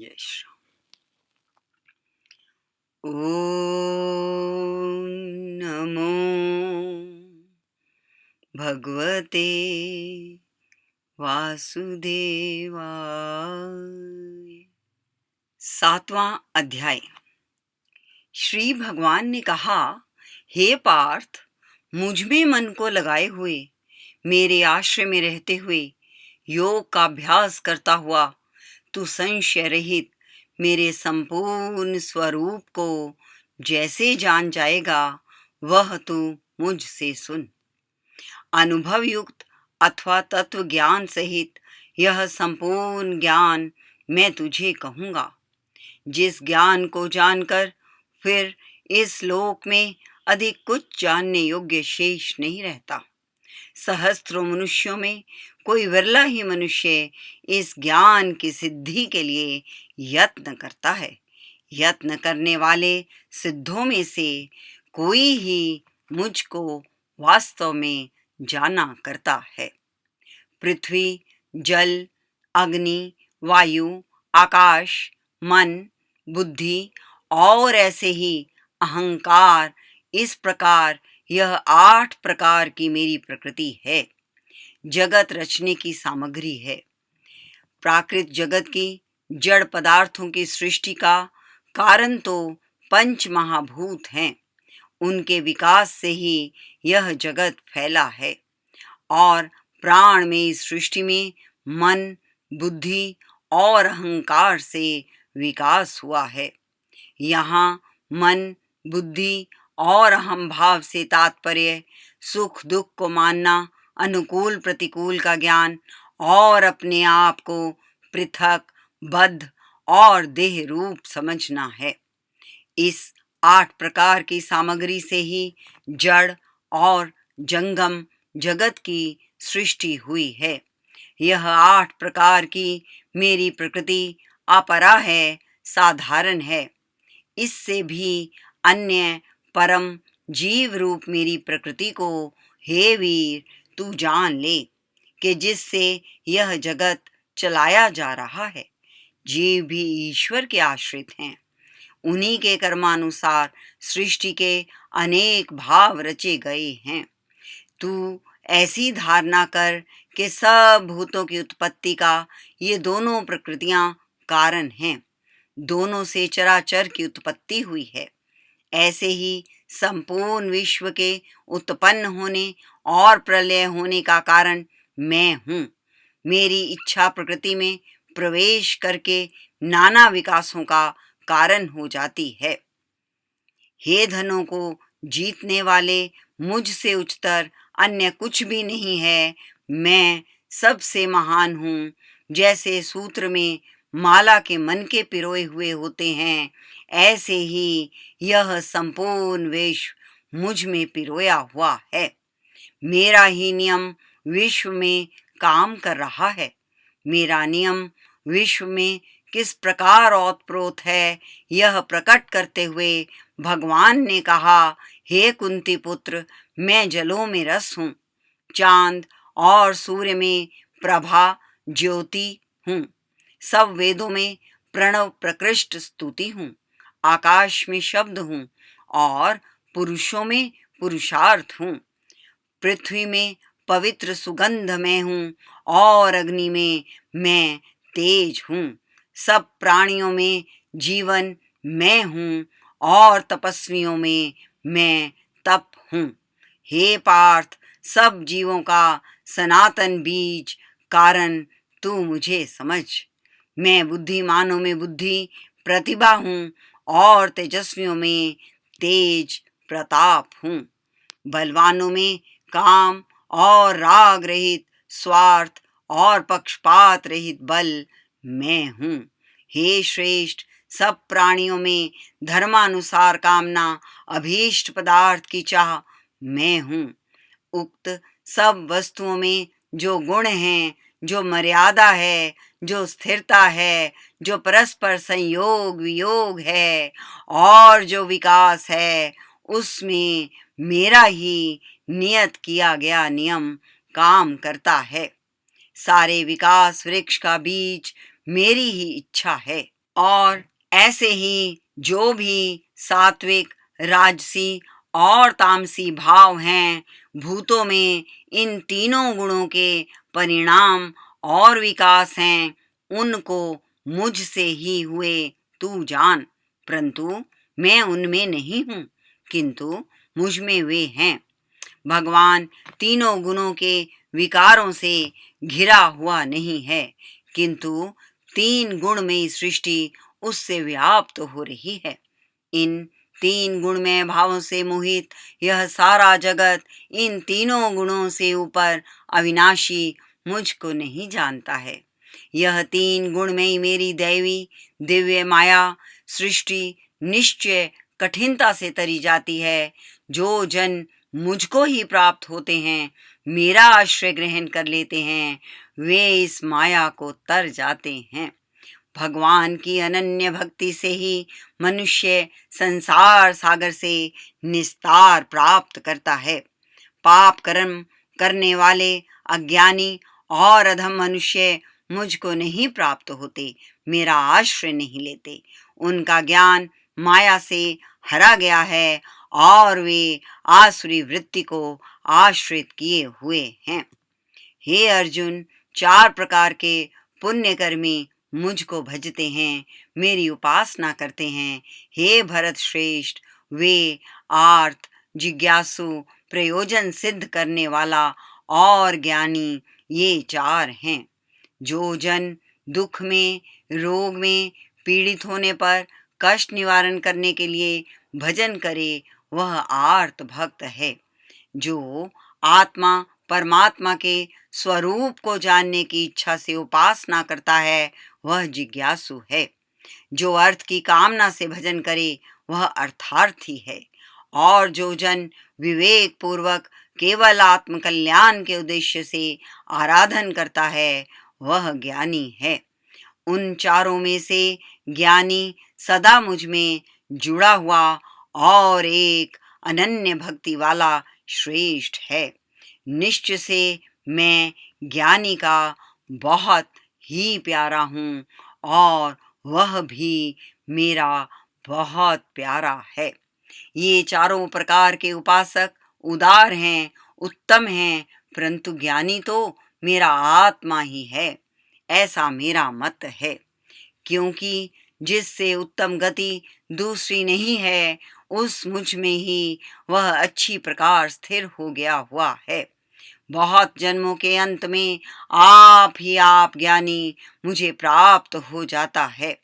जय श्री राम। ओम नमो भगवते वासुदेवाय। 7वां अध्याय। श्री भगवान ने कहा, हे पार्थ, मुझ में मन को लगाए हुए, मेरे आश्रय में रहते हुए योग का अभ्यास करता हुआ तू संशय रहित मेरे संपूर्ण स्वरूप को जैसे जान जाएगा, वह तू मुझसे सुन। अनुभव युक्त अथवा तत्व ज्ञान सहित यह संपूर्ण ज्ञान मैं तुझे कहूँगा, जिस ज्ञान को जानकर फिर इस लोक में अधिक कुछ जानने योग्य शेष नहीं रहता। सहस्त्रों मनुष्यों में कोई विरला ही मनुष्य इस ज्ञान की सिद्धि के लिए यत्न करता है। यत्न करने वाले सिद्धों में से कोई ही मुझको वास्तव में जाना करता है। पृथ्वी, जल, अग्नि, वायु, आकाश, मन, बुद्धि और ऐसे ही अहंकार, इस प्रकार यह 8 प्रकार की मेरी प्रकृति है, जगत रचने की सामग्री है। प्राकृत जगत की जड़ पदार्थों की सृष्टि का कारण तो 5 महाभूत हैं। उनके विकास से ही यह जगत फैला है और प्राण में इस सृष्टि में मन, बुद्धि और अहंकार से विकास हुआ है। यहाँ मन, बुद्धि और अहम भाव से तात्पर्य सुख दुख को मानना, अनुकूल प्रतिकूल का ज्ञान और अपने आप को पृथक, बद्ध और देह रूप समझना है। इस 8 प्रकार की सामग्री से ही जड़ और जंगम जगत की सृष्टि हुई है। यह 8 प्रकार की मेरी प्रकृति अपरा है, साधारण है। इससे भी अन्य परम जीव रूप मेरी प्रकृति को हे वीर तू जान ले, कि जिससे यह जगत चलाया जा रहा है। जीव भी ईश्वर के आश्रित हैं। उन्हीं के कर्मानुसार सृष्टि के अनेक भाव रचे गए हैं। तू ऐसी धारणा कर कि सब भूतों की उत्पत्ति का ये दोनों प्रकृतियां कारण हैं। दोनों से चराचर की उत्पत्ति हुई है। ऐसे ही संपूर्ण विश्व के उत्पन्न होने और प्रलय होने का कारण मैं हूँ। मेरी इच्छा प्रकृति में प्रवेश करके नाना विकासों का कारण हो जाती है। हे धनों को जीतने वाले, मुझसे उच्चतर अन्य कुछ भी नहीं है। मैं सबसे महान हूँ। जैसे सूत्र में माला के मन के पिरोए हुए होते हैं, ऐसे ही यह संपूर्ण विश्व मुझ में पिरोया हुआ है। मेरा ही नियम विश्व में काम कर रहा है। मेरा नियम विश्व में किस प्रकार ओतप्रोत है, यह प्रकट करते हुए भगवान ने कहा, हे कुंती पुत्र, मैं जलों में रस हूँ, चांद और सूर्य में प्रभा ज्योति हूँ, सब वेदों में प्रणव प्रकृष्ट स्तुति हूँ, आकाश में शब्द हूँ और पुरुषों में पुरुषार्थ हूँ। पृथ्वी में पवित्र सुगंध मैं हूँ और अग्नि में मैं तेज हूँ। सब प्राणियों में जीवन मैं हूँ और तपस्वियों में मैं तप हूँ। हे पार्थ, सब जीवों का सनातन बीज कारण तू मुझे समझ। मैं बुद्धिमानों में बुद्धि प्रतिभा हूँ और तेजस्वियों में तेज प्रताप हूँ। बलवानों में काम और राग रहित, स्वार्थ और पक्षपात रहित बल मैं हूँ। हे श्रेष्ठ, सब प्राणियों में धर्मानुसार कामना, अभीष्ट पदार्थ की चाह मैं हूँ। उक्त सब वस्तुओं में जो गुण हैं, जो मर्यादा है, जो स्थिरता है, जो परस्पर संयोग वियोग है और जो विकास है, उसमें मेरा ही नियत किया गया नियम काम करता है। सारे विकास वृक्ष का बीज मेरी ही इच्छा है। और ऐसे ही जो भी सात्विक, राजसी और तामसी भाव हैं, भूतों में इन तीनों गुणों के परिणाम और विकास हैं, उनको मुझसे ही हुए तू जान। परंतु मैं उनमें नहीं हूँ, किंतु मुझ में वे हैं। भगवान तीनों गुणों के विकारों से घिरा हुआ नहीं है, किंतु तीन गुणमयी सृष्टि उससे व्याप्त हो रही है। इन तीन गुणमय भावों से मोहित यह सारा जगत इन तीनों गुणों से ऊपर अविनाशी मुझको नहीं जानता है। यह तीन गुणमयी मेरी दैवी दिव्य माया सृष्टि निश्चय कठिनता से तरी जाती है। जो जन मुझको ही प्राप्त होते हैं, मेरा आश्रय ग्रहण कर लेते हैं, वे इस माया को तर जाते हैं। भगवान की अनन्य भक्ति से ही मनुष्य संसार सागर से निस्तार प्राप्त करता है। पाप कर्म करने वाले अज्ञानी और अधम मनुष्य मुझको नहीं प्राप्त होते, मेरा आश्रय नहीं लेते। उनका ज्ञान माया से हरा गया है और वे आसुरी वृत्ति को आश्रित किए हुए हैं। हे अर्जुन, चार प्रकार के पुण्यकर्मी मुझको भजते हैं, मेरी उपासना करते हैं। हे भरत श्रेष्ठ, वे आर्त, जिज्ञासु, प्रयोजन सिद्ध करने वाला और ज्ञानी, ये चार हैं। जो जन दुख में, रोग में पीड़ित होने पर कष्ट निवारण करने के लिए भजन करे, वह आर्त भक्त है। जो आत्मा परमात्मा के स्वरूप को जानने की इच्छा से उपासना करता है, वह जिज्ञासु है। जो अर्थ की कामना से भजन करे, वह अर्थार्थी है। और जो जन विवेक पूर्वक केवल आत्म कल्याण के उद्देश्य से आराधन करता है, वह ज्ञानी है। उन चारों में से ज्ञानी सदा मुझ में जुड़ा हुआ और एक अनन्य भक्ति वाला श्रेष्ठ है। निश्चय से मैं ज्ञानी का बहुत ही प्यारा हूँ और वह भी मेरा बहुत प्यारा है। ये चारों प्रकार के उपासक उदार हैं, उत्तम हैं, परंतु ज्ञानी तो मेरा आत्मा ही है, ऐसा मेरा मत है। क्योंकि जिससे उत्तम गति दूसरी नहीं है, उस मुझ में ही वह अच्छी प्रकार स्थिर हो गया हुआ है। बहुत जन्मों के अंत में आप ही आप ज्ञानी मुझे प्राप्त हो जाता है।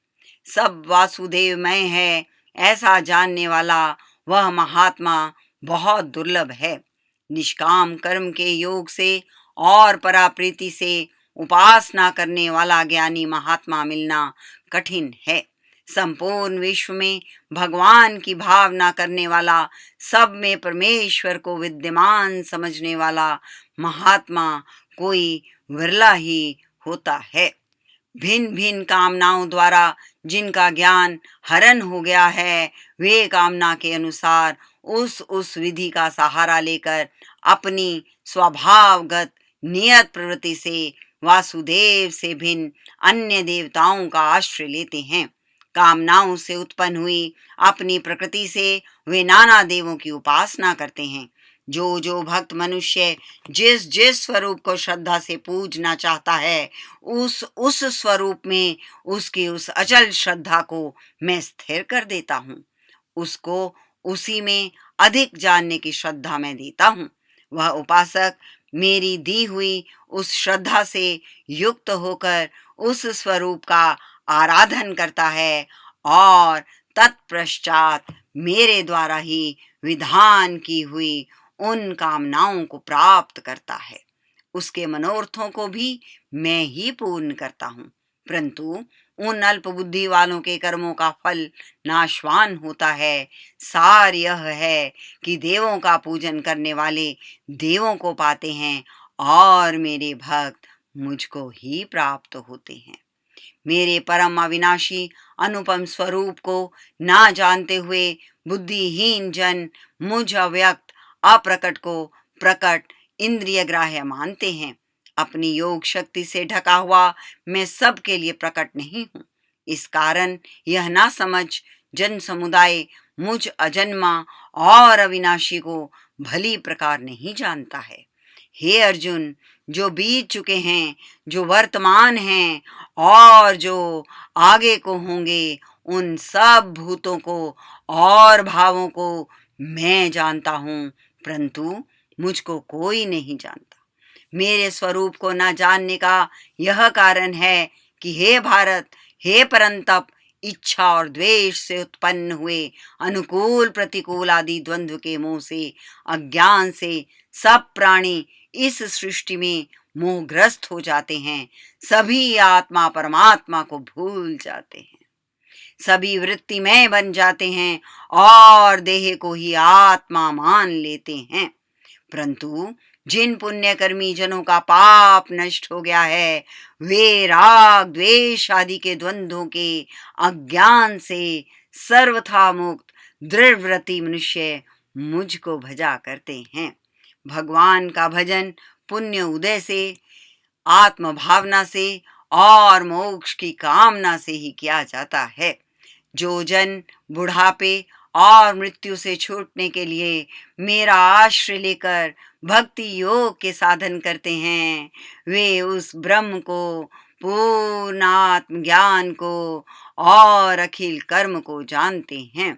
सब वासुदेवमय है, ऐसा जानने वाला वह महात्मा बहुत दुर्लभ है। निष्काम कर्म के योग से और पराप्रीति से उपासना करने वाला ज्ञानी महात्मा मिलना कठिन है। संपूर्ण विश्व में भगवान की भावना करने वाला, सब में परमेश्वर को विद्यमान समझने वाला महात्मा कोई विरला ही होता है। भिन्न भिन्न कामनाओं द्वारा जिनका ज्ञान हरण हो गया है, वे कामना के अनुसार उस विधि का सहारा लेकर अपनी स्वभावगत नियत प्रवृत्ति से वासुदेव से भिन्न अन्य देवताओं का आश्रय लेते हैं। कामनाओं से उत्पन्न हुई अपनी प्रकृति से वे नाना देवों की उपासना करते हैं। जो भक्त मनुष्य जिस जिस स्वरूप को श्रद्धा से पूजना चाहता है, उस स्वरूप में उसकी उस अचल श्रद्धा को मैं स्थिर कर देता हूँ। उसको उसी में अधिक जानने की श्रद्धा मैं देता हूँ। वह उपासक मेरी दी हुई उस श्रद्धा से युक्त होकर उस स्वरूप का आराधन करता है और तत्पश्चात मेरे द्वारा ही विधान की हुई उन कामनाओं को प्राप्त करता है। उसके मनोरथों को भी मैं ही पूर्ण करता हूँ, परंतु उन अल्प बुद्धि वालों के कर्मों का फल नाशवान होता है। सार यह है कि देवों का पूजन करने वाले देवों को पाते हैं और मेरे भक्त मुझको ही प्राप्त होते हैं। मेरे परम अविनाशी अनुपम स्वरूप को ना जानते हुए बुद्धिहीन जन मुझ अव्यक्त अप्रकट को प्रकट इंद्रिय ग्राह्य मानते हैं। अपनी योग शक्ति से ढका हुआ मैं सबके लिए प्रकट नहीं हूँ, इस कारण यह ना समझ जन समुदाय मुझ अजन्मा और अविनाशी को भली प्रकार नहीं जानता है। हे अर्जुन, जो बीत चुके हैं, जो वर्तमान हैं और जो आगे को होंगे, उन सब भूतों को और भावों को मैं जानता हूँ, परंतु मुझको कोई नहीं जानता। मेरे स्वरूप को न जानने का यह कारण है कि हे भारत, हे परंतप, इच्छा और द्वेष से उत्पन्न हुए अनुकूल प्रतिकूल आदि द्वंद्व के मोह से, अज्ञान से सब प्राणी इस सृष्टि में मोहग्रस्त हो जाते हैं। सभी आत्मा परमात्मा को भूल जाते हैं, सभी वृत्तिमय बन जाते हैं और देह को ही आत्मा मान लेते हैं। परंतु जिन पुण्यकर्मी जनों का पाप नष्ट हो गया है, वे राग द्वेष आदि के द्वंद्वों के अज्ञान से सर्वथा मुक्त दृढ़व्रती मनुष्य मुझको भजा करते हैं। भगवान का भजन पुण्य उदय से, आत्म भावना से और मोक्ष की कामना से ही किया जाता है। जो जन बुढ़ापे और मृत्यु से छूटने के लिए मेरा आश्रय लेकर भक्ति योग के साधन करते हैं, वे उस ब्रह्म को, पूर्ण आत्म ज्ञान को और अखिल कर्म को जानते हैं।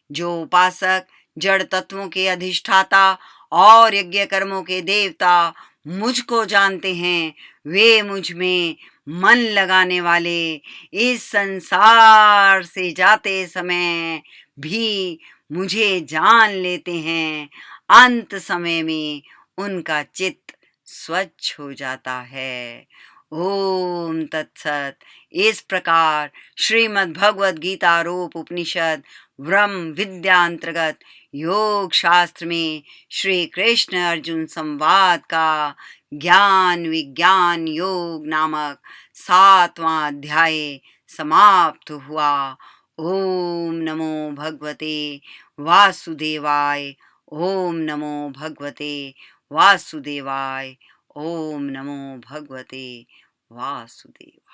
जो उपासक जड़ तत्वों के अधिष्ठाता और यज्ञ कर्मों के देवता मुझको जानते हैं, वे मुझ में मन लगाने वाले इस संसार से जाते समय भी मुझे जान लेते हैं। अंत समय में उनका चित्त स्वच्छ हो जाता है। ओम तत्सत। इस प्रकार श्रीमद् भगवद गीता रूप उपनिषद ब्रह्म विद्या अंतर्गत योग शास्त्र में श्री कृष्ण अर्जुन संवाद का ज्ञान विज्ञान योग नामक 7वां अध्याय समाप्त हुआ। ओम नमो भगवते वासुदेवाय। ओम नमो भगवते वासुदेवाय। ओम नमो भगवते वासुदेवाय।